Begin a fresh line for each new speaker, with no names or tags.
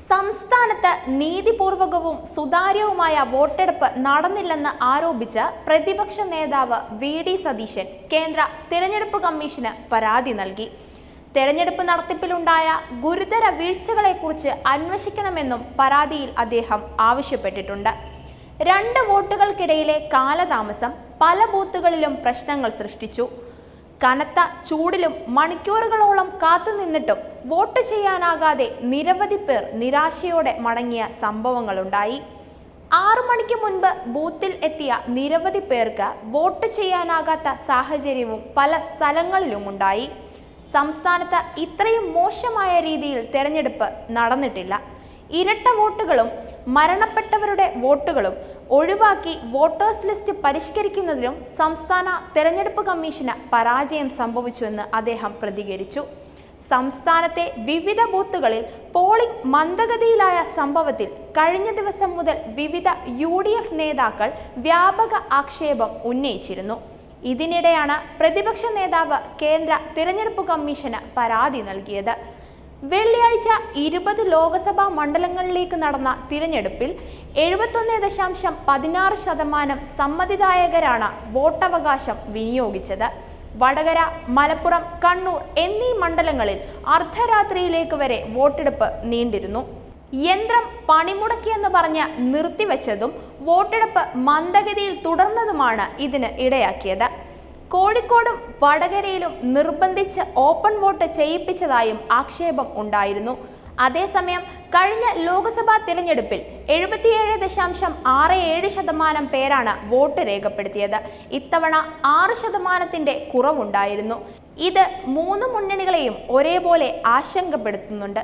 സംസ്ഥാനത്ത് നീതിപൂർവകവും സുതാര്യവുമായ വോട്ടെടുപ്പ് നടന്നില്ലെന്ന് ആരോപിച്ച് പ്രതിപക്ഷ നേതാവ് വി.ഡി. സതീശൻ കേന്ദ്ര തിരഞ്ഞെടുപ്പ് കമ്മീഷന് പരാതി നൽകി. തെരഞ്ഞെടുപ്പ് നടത്തിപ്പിലുണ്ടായ ഗുരുതര വീഴ്ചകളെക്കുറിച്ച് അന്വേഷിക്കണമെന്നും പരാതിയിൽ അദ്ദേഹം ആവശ്യപ്പെട്ടിട്ടുണ്ട്. 2 വോട്ടുകൾക്കിടയിലെ കാലതാമസം പല ബൂത്തുകളിലും പ്രശ്നങ്ങൾ സൃഷ്ടിച്ചു. കനത്ത ചൂടിലും മണിക്കൂറുകളോളം കാത്തുനിന്നിട്ടും വോട്ട് ചെയ്യാനാകാതെ നിരവധി പേർ നിരാശയോടെ മടങ്ങിയ സംഭവങ്ങളുണ്ടായി. 6 മണിക്ക് മുൻപ് ബൂത്തിൽ എത്തിയ നിരവധി പേർക്ക് വോട്ട് ചെയ്യാനാകാത്ത സാഹചര്യവും പല സ്ഥലങ്ങളിലുമുണ്ടായി. സംസ്ഥാനത്ത് ഇത്രയും മോശമായ രീതിയിൽ തെരഞ്ഞെടുപ്പ് നടന്നിട്ടില്ല. ഇരട്ട വോട്ടുകളും മരണപ്പെട്ടവരുടെ വോട്ടുകളും ഒഴിവാക്കി വോട്ടേഴ്സ് ലിസ്റ്റ് പരിഷ്കരിക്കുന്നതിലും സംസ്ഥാന തെരഞ്ഞെടുപ്പ് കമ്മീഷന് പരാജയം സംഭവിച്ചുവെന്ന് അദ്ദേഹം പ്രതികരിച്ചു. സംസ്ഥാനത്തെ വിവിധ ബൂത്തുകളിൽ പോളിംഗ് മന്ദഗതിയിലായ സംഭവത്തിൽ കഴിഞ്ഞ ദിവസം മുതൽ വിവിധ UDF നേതാക്കൾ വ്യാപക ആക്ഷേപം ഉന്നയിച്ചിരുന്നു. ഇതിനിടെയാണ് പ്രതിപക്ഷ നേതാവ് കേന്ദ്ര തിരഞ്ഞെടുപ്പ് കമ്മീഷന് പരാതി നൽകിയത്. വെള്ളിയാഴ്ച 20 ലോക്സഭാ മണ്ഡലങ്ങളിലേക്ക് നടന്ന തിരഞ്ഞെടുപ്പിൽ 71.16% സമ്മതിദായകരാണ് വോട്ടവകാശം വിനിയോഗിച്ചത്. വടകര, മലപ്പുറം, കണ്ണൂർ എന്നീ മണ്ഡലങ്ങളിൽ അർദ്ധരാത്രിയിലേക്ക് വരെ വോട്ടെടുപ്പ് നീണ്ടിരുന്നു. യന്ത്രം പണിമുടക്കിയെന്ന് പറഞ്ഞ് നിർത്തിവെച്ചതും വോട്ടെടുപ്പ് മന്ദഗതിയിൽ തുടർന്നതുമാണ് ഇതിന് ഇടയാക്കിയത്. കോഴിക്കോടും വടകരയിലും നിർബന്ധിച്ച് ഓപ്പൺ വോട്ട് ചെയ്യിപ്പിച്ചതായും ആക്ഷേപം ഉണ്ടായിരുന്നു. അതേസമയം കഴിഞ്ഞ ലോക്സഭാ തിരഞ്ഞെടുപ്പിൽ 77.67% പേരാണ് വോട്ട് രേഖപ്പെടുത്തിയത്. ഇത്തവണ 6% കുറവുണ്ടായിരുന്നു. ഇത് 3 മുന്നണികളെയും ഒരേപോലെ ആശങ്കപ്പെടുത്തുന്നുണ്ട്.